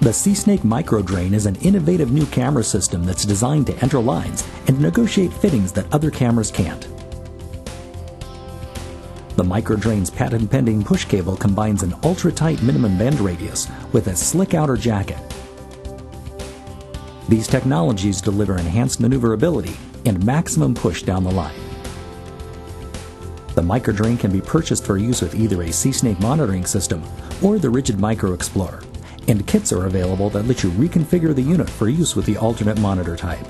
The SeeSnake microDrain is an innovative new camera system that's designed to enter lines and negotiate fittings that other cameras can't. The microDrain's patent-pending push cable combines an ultra-tight minimum bend radius with a slick outer jacket. These technologies deliver enhanced maneuverability and maximum push down the line. The microDrain can be purchased for use with either a SeeSnake monitoring system or the RIDGID Micro Explorer, and kits are available that let you reconfigure the unit for use with the alternate monitor type.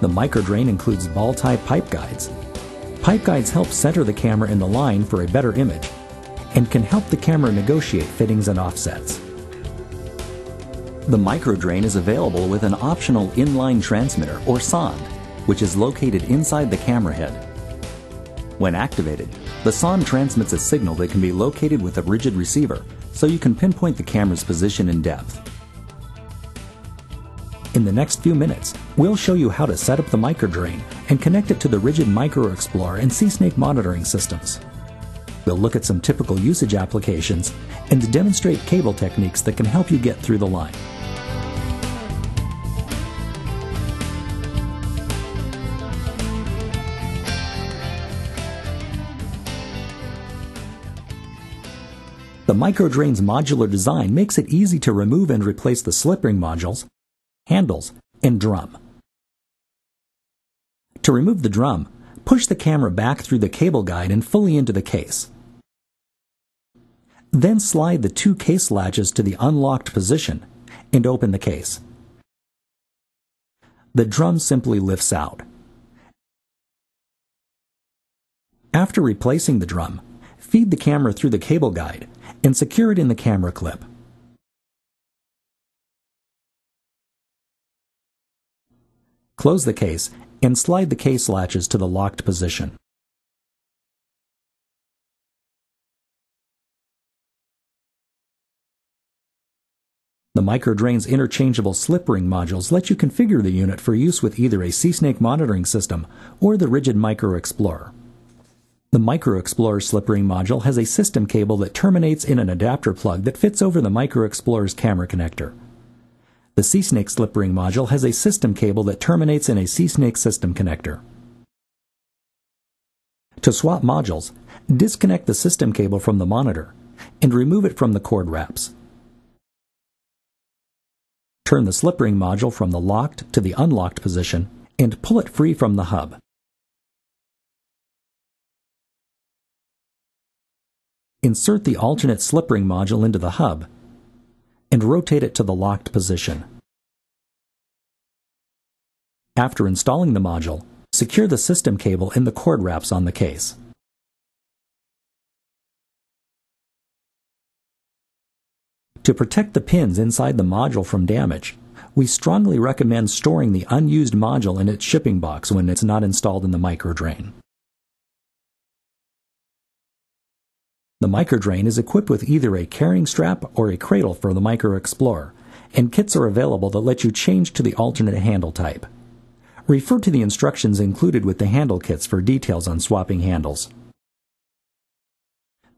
The microDrain includes ball-type pipe guides. Pipe guides help center the camera in the line for a better image and can help the camera negotiate fittings and offsets. The microDrain is available with an optional inline transmitter or sonde, which is located inside the camera head. When activated, the sonde transmits a signal that can be located with a rigid receiver, so you can pinpoint the camera's position and depth. In the next few minutes, we'll show you how to set up the microDrain and connect it to the RIDGID Micro Explorer and SeeSnake monitoring systems. We'll look at some typical usage applications and demonstrate cable techniques that can help you get through the line. The microDrain's modular design makes it easy to remove and replace the slip ring modules, handles, and drum. To remove the drum, push the camera back through the cable guide and fully into the case. Then slide the two case latches to the unlocked position and open the case. The drum simply lifts out. After replacing the drum, feed the camera through the cable guide and secure it in the camera clip. Close the case and slide the case latches to the locked position. The microDrain's interchangeable slip ring modules let you configure the unit for use with either a SeeSnake monitoring system or the RIDGID Micro Explorer. The Micro Explorer slip ring module has a system cable that terminates in an adapter plug that fits over the Micro Explorer's camera connector. The SeeSnake slip ring module has a system cable that terminates in a SeeSnake system connector. To swap modules, disconnect the system cable from the monitor and remove it from the cord wraps. Turn the slip ring module from the locked to the unlocked position and pull it free from the hub. Insert the alternate slip ring module into the hub and rotate it to the locked position. After installing the module, secure the system cable in the cord wraps on the case. To protect the pins inside the module from damage, we strongly recommend storing the unused module in its shipping box when it's not installed in the microDrain. The microDrain is equipped with either a carrying strap or a cradle for the Micro Explorer, and kits are available that let you change to the alternate handle type. Refer to the instructions included with the handle kits for details on swapping handles.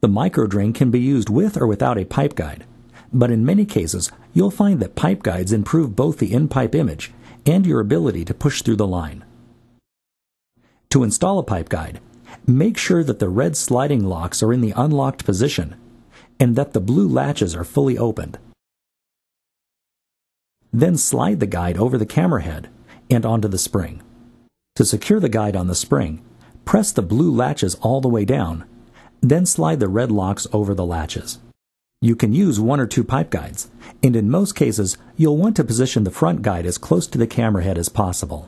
The microDrain can be used with or without a pipe guide, but in many cases you'll find that pipe guides improve both the in-pipe image and your ability to push through the line. To install a pipe guide, make sure that the red sliding locks are in the unlocked position and that the blue latches are fully opened. Then slide the guide over the camera head and onto the spring. To secure the guide on the spring, press the blue latches all the way down, then slide the red locks over the latches. You can use one or two pipe guides, and in most cases you'll want to position the front guide as close to the camera head as possible.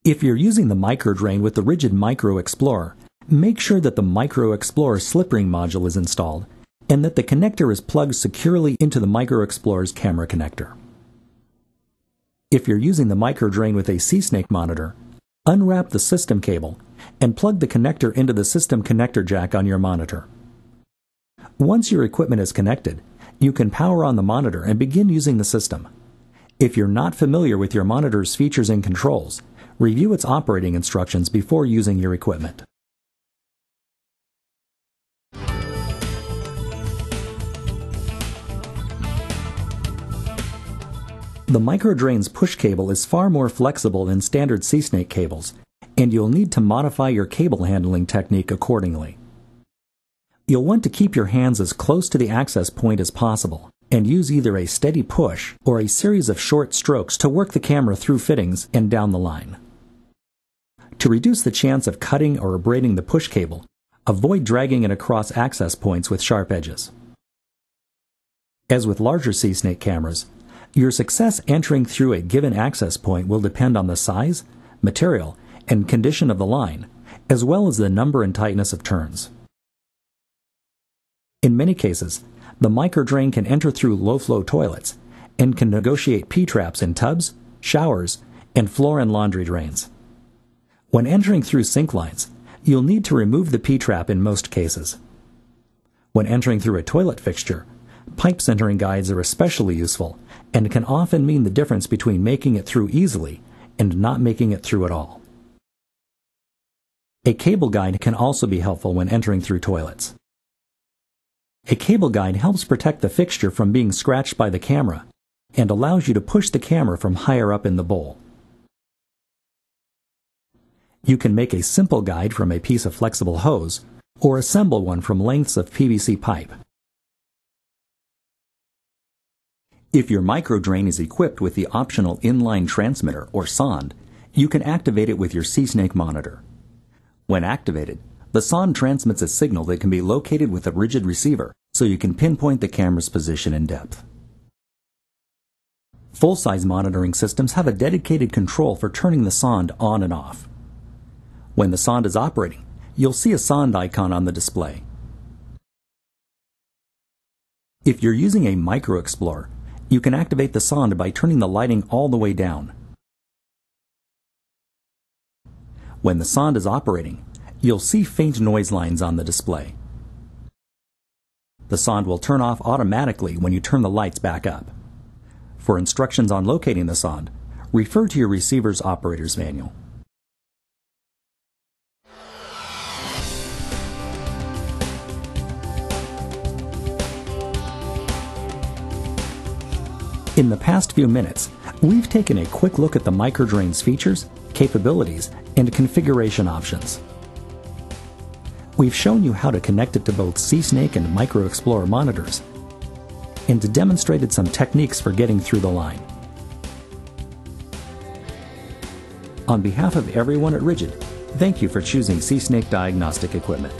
If you're using the microDrain with the RIDGID Micro Explorer, make sure that the Micro Explorer slip ring module is installed and that the connector is plugged securely into the Micro Explorer's camera connector. If you're using the microDrain with a SeeSnake monitor, unwrap the system cable and plug the connector into the system connector jack on your monitor. Once your equipment is connected, you can power on the monitor and begin using the system. If you're not familiar with your monitor's features and controls, Review its operating instructions before using your equipment. The microDrain's push cable is far more flexible than standard SeeSnake cables, and you'll need to modify your cable handling technique accordingly. You'll want to keep your hands as close to the access point as possible, and use either a steady push or a series of short strokes to work the camera through fittings and down the line. To reduce the chance of cutting or abrading the push cable, avoid dragging it across access points with sharp edges. As with larger SeeSnake cameras, your success entering through a given access point will depend on the size, material, and condition of the line, as well as the number and tightness of turns. In many cases, the microDrain can enter through low-flow toilets and can negotiate P-traps in tubs, showers, and floor and laundry drains. When entering through sink lines, you'll need to remove the P-trap in most cases. When entering through a toilet fixture, pipe centering guides are especially useful and can often mean the difference between making it through easily and not making it through at all. A cable guide can also be helpful when entering through toilets. A cable guide helps protect the fixture from being scratched by the camera and allows you to push the camera from higher up in the bowl. You can make a simple guide from a piece of flexible hose or assemble one from lengths of PVC pipe. If your microDrain is equipped with the optional inline transmitter or sonde, you can activate it with your SeeSnake monitor. When activated, the sonde transmits a signal that can be located with a RIDGID receiver, so you can pinpoint the camera's position and depth. Full-size monitoring systems have a dedicated control for turning the sonde on and off. When the sonde is operating, you'll see a sonde icon on the display. If you're using a microExplorer, you can activate the sonde by turning the lighting all the way down. When the sonde is operating, you'll see faint noise lines on the display. The sonde will turn off automatically when you turn the lights back up. For instructions on locating the sonde, refer to your receiver's operator's manual. In the past few minutes, we've taken a quick look at the microDrain's features, capabilities, and configuration options. We've shown you how to connect it to both SeeSnake and microExplorer monitors, and demonstrated some techniques for getting through the line. On behalf of everyone at RIDGID, thank you for choosing SeeSnake diagnostic equipment.